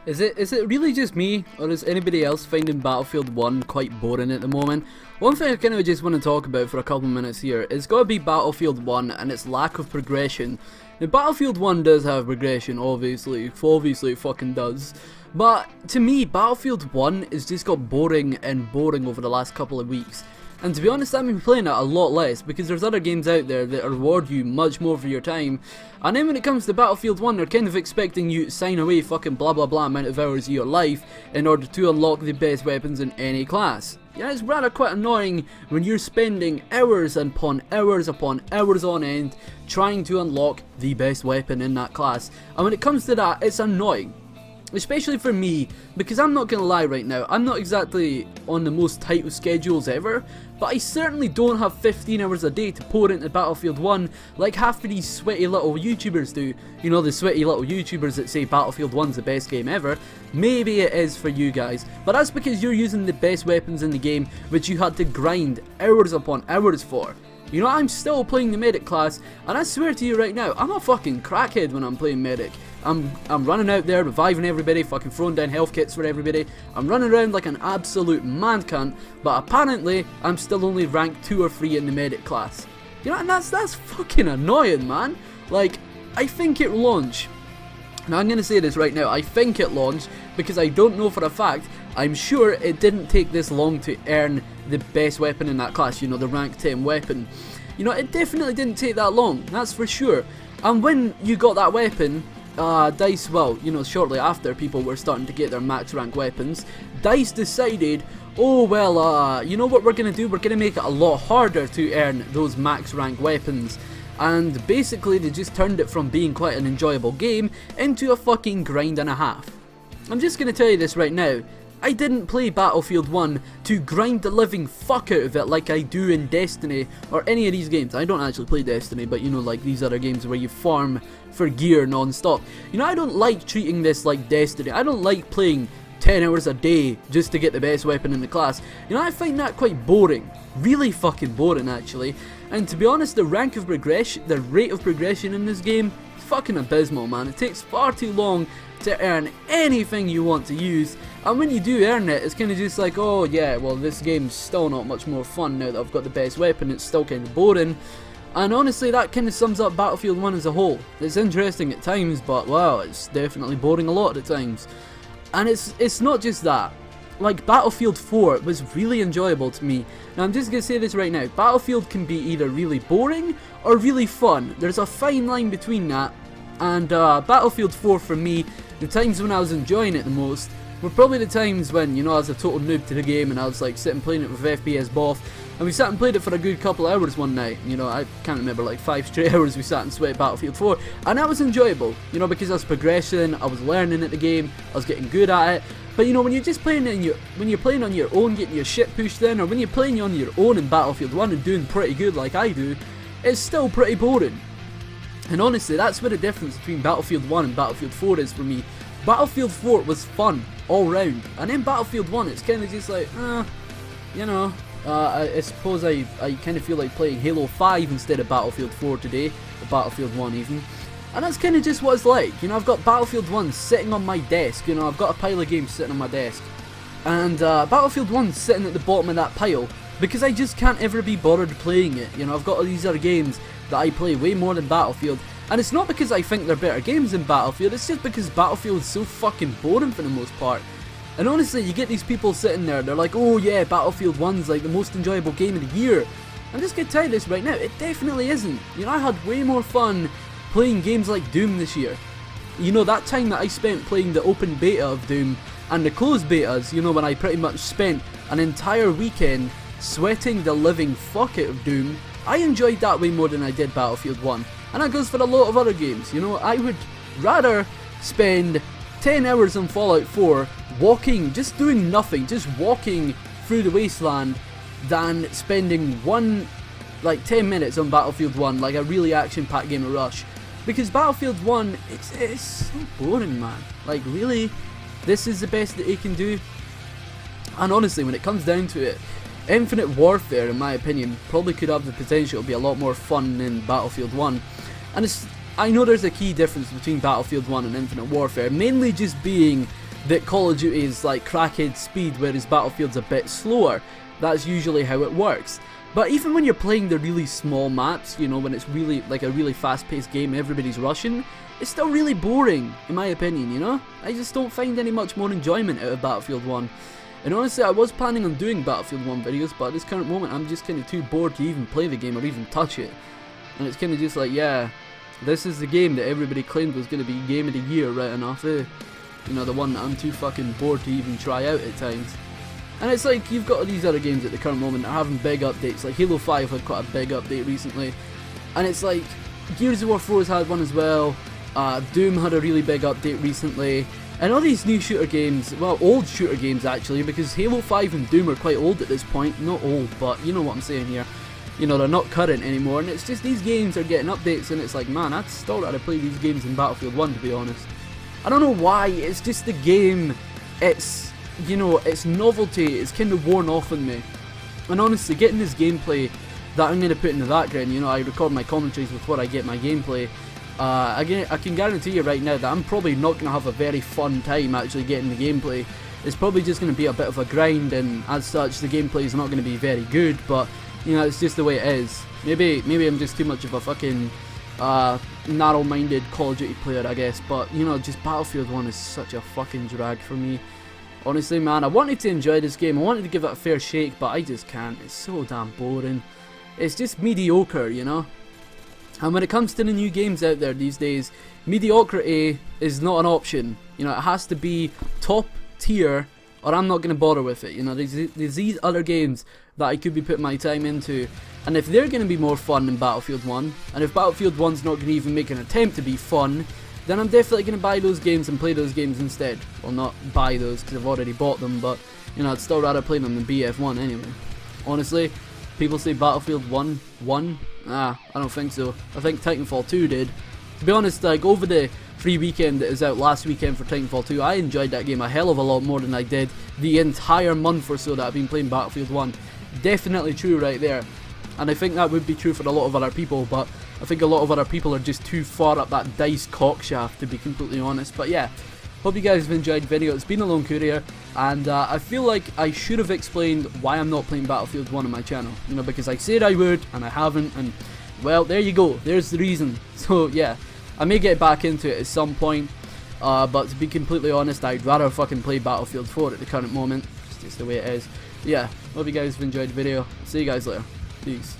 Is it really just me, or is anybody else finding Battlefield 1 quite boring at the moment? One thing I kind of just want to talk about for a couple minutes here is got to be Battlefield 1 and its lack of progression. Now, Battlefield 1 does have progression, obviously it fucking does. But to me, Battlefield 1 has just got boring and boring over the last couple of weeks. And to be honest, I've been playing it a lot less because there's other games out there that reward you much more for your time. And then when it comes to Battlefield 1, they're kind of expecting you to sign away fucking blah blah blah amount of hours of your life in order to unlock the best weapons in any class. Yeah, it's rather quite annoying when you're spending hours upon hours on end trying to unlock the best weapon in that class. And when it comes to that, it's annoying. Especially for me, because I'm not gonna lie right now, I'm not exactly on the most tight of schedules ever, but I certainly don't have 15 hours a day to pour into Battlefield 1 like half of these sweaty little YouTubers do. You know, the sweaty little YouTubers that say Battlefield 1's the best game ever. Maybe it is for you guys, but that's because you're using the best weapons in the game which you had to grind hours upon hours for. You know, I'm still playing the medic class, and I swear to you right now, I'm a fucking crackhead when I'm playing medic. I'm running out there, reviving everybody, fucking throwing down health kits for everybody. I'm running around like an absolute man cunt, but apparently, I'm still only ranked 2 or 3 in the medic class. You know, and that's fucking annoying, man. Like, I think it launched. Now, I'm gonna say this right now, I think it launched, because I don't know for a fact. I'm sure it didn't take this long to earn the best weapon in that class, you know, the rank 10 weapon. You know, it definitely didn't take that long, that's for sure. And when you got that weapon, DICE, well, you know, shortly after people were starting to get their max rank weapons, DICE decided, oh well, you know what we're gonna do, we're gonna make it a lot harder to earn those max rank weapons. And basically they just turned it from being quite an enjoyable game into a fucking grind and a half. I'm just gonna tell you this right now, I didn't play Battlefield 1 to grind the living fuck out of it like I do in Destiny or any of these games. I don't actually play Destiny, but you know, like these other games where you farm for gear non-stop. You know, I don't like treating this like Destiny. I don't like playing 10 hours a day just to get the best weapon in the class. You know, I find that quite boring. Really fucking boring, actually. And to be honest, the rate of progression in this game is fucking abysmal, man. It takes far too long to earn anything you want to use, and when you do earn it, it's kind of just like, oh yeah, well this game's still not much more fun now that I've got the best weapon. It's still kind of boring. And honestly, that kind of sums up Battlefield 1 as a whole. It's interesting at times, but wow, it's definitely boring a lot of the times. And it's not just that. Like, Battlefield 4 was really enjoyable to me. Now, I'm just going to say this right now. Battlefield can be either really boring or really fun. There's a fine line between that. And Battlefield 4 for me, the times when I was enjoying it the most were probably the times when, you know, I was a total noob to the game and I was like sitting playing it with FPS Boff. And we sat and played it for a good couple of hours one night. You know, I can't remember, like 5 straight hours we sat and sweat Battlefield 4. And that was enjoyable, you know, because I was progressing, I was learning at the game, I was getting good at it. But you know, when you're just playing when you're playing on your own, getting your shit pushed in, or when you're playing on your own in Battlefield 1 and doing pretty good like I do, it's still pretty boring. And honestly, that's where the difference between Battlefield 1 and Battlefield 4 is for me. Battlefield 4 was fun all round, and in Battlefield 1 it's kind of just like, you know, I suppose I kind of feel like playing Halo 5 instead of Battlefield 4 today, or Battlefield 1 even. And that's kind of just what it's like. You know, I've got Battlefield 1 sitting on my desk, you know, I've got a pile of games sitting on my desk. And Battlefield 1 sitting at the bottom of that pile, because I just can't ever be bothered playing it. You know, I've got all these other games that I play way more than Battlefield. And it's not because I think they're better games than Battlefield, it's just because Battlefield is so fucking boring for the most part. And honestly, you get these people sitting there, they're like, oh yeah, Battlefield 1's like the most enjoyable game of the year. I'm just gonna tell you this right now, it definitely isn't. You know, I had way more fun playing games like Doom this year. You know, that time that I spent playing the open beta of Doom and the closed betas, you know, when I pretty much spent an entire weekend sweating the living fuck out of Doom, I enjoyed that way more than I did Battlefield 1. And that goes for a lot of other games. You know, I would rather spend 10 hours on Fallout 4 walking, just doing nothing, just walking through the wasteland, than spending 10 minutes on Battlefield 1, like a really action-packed game of Rush. Because Battlefield 1, it's so boring, man. Like, really? This is the best that it can do? And honestly, when it comes down to it, Infinite Warfare, in my opinion, probably could have the potential to be a lot more fun than Battlefield 1. And I know there's a key difference between Battlefield 1 and Infinite Warfare, mainly just being that Call of Duty is like crackhead speed, whereas Battlefield's a bit slower. That's usually how it works. But even when you're playing the really small maps, you know, when it's really like a really fast-paced game, everybody's rushing, it's still really boring, in my opinion, you know? I just don't find any much more enjoyment out of Battlefield 1. And honestly, I was planning on doing Battlefield 1 videos, but at this current moment, I'm just kind of too bored to even play the game or even touch it. And it's kind of just like, yeah, this is the game that everybody claimed was going to be Game of the Year, right enough, eh? You know, the one that I'm too fucking bored to even try out at times. And it's like, you've got all these other games at the current moment that are having big updates, like Halo 5 had quite a big update recently. And it's like, Gears of War 4 has had one as well, Doom had a really big update recently, and all these new shooter games, well, old shooter games actually, because Halo 5 and Doom are quite old at this point, not old, but you know what I'm saying here. You know, they're not current anymore, and it's just these games are getting updates, and it's like, man, I'd still rather play these games in Battlefield 1, to be honest. I don't know why, it's just the game, it's, you know, its novelty is kind of worn off on me. And honestly, getting this gameplay that I'm going to put in the background, you know, I record my commentaries before I get my gameplay. I can guarantee you right now that I'm probably not going to have a very fun time actually getting the gameplay. It's probably just going to be a bit of a grind, and as such the gameplay is not going to be very good, but you know, it's just the way it is. Maybe I'm just too much of a fucking narrow-minded Call of Duty player, I guess, but you know, just Battlefield 1 is such a fucking drag for me. Honestly, man, I wanted to enjoy this game, I wanted to give it a fair shake, but I just can't. It's so damn boring. It's just mediocre, you know? And when it comes to the new games out there these days, mediocrity is not an option. You know, it has to be top tier, or I'm not going to bother with it. You know, there's these other games that I could be putting my time into, and if they're going to be more fun than Battlefield 1, and if Battlefield 1's not going to even make an attempt to be fun, then I'm definitely going to buy those games and play those games instead. Well, not buy those because I've already bought them, but you know, I'd still rather play them than BF1 anyway. Honestly, people say Battlefield 1 won. I don't think so. I think Titanfall 2 did. To be honest, like over the free weekend that was out last weekend for Titanfall 2, I enjoyed that game a hell of a lot more than I did the entire month or so that I've been playing Battlefield 1. Definitely true right there. And I think that would be true for a lot of other people, but I think a lot of other people are just too far up that DICE cockshaft, to be completely honest. But yeah, hope you guys have enjoyed the video. It's been a lone courier, and I feel like I should have explained why I'm not playing Battlefield 1 on my channel. You know, because I said I would, and I haven't, and well, there you go. There's the reason. So yeah, I may get back into it at some point, but to be completely honest, I'd rather fucking play Battlefield 4 at the current moment. It's just the way it is. Yeah, hope you guys have enjoyed the video. See you guys later. Peace.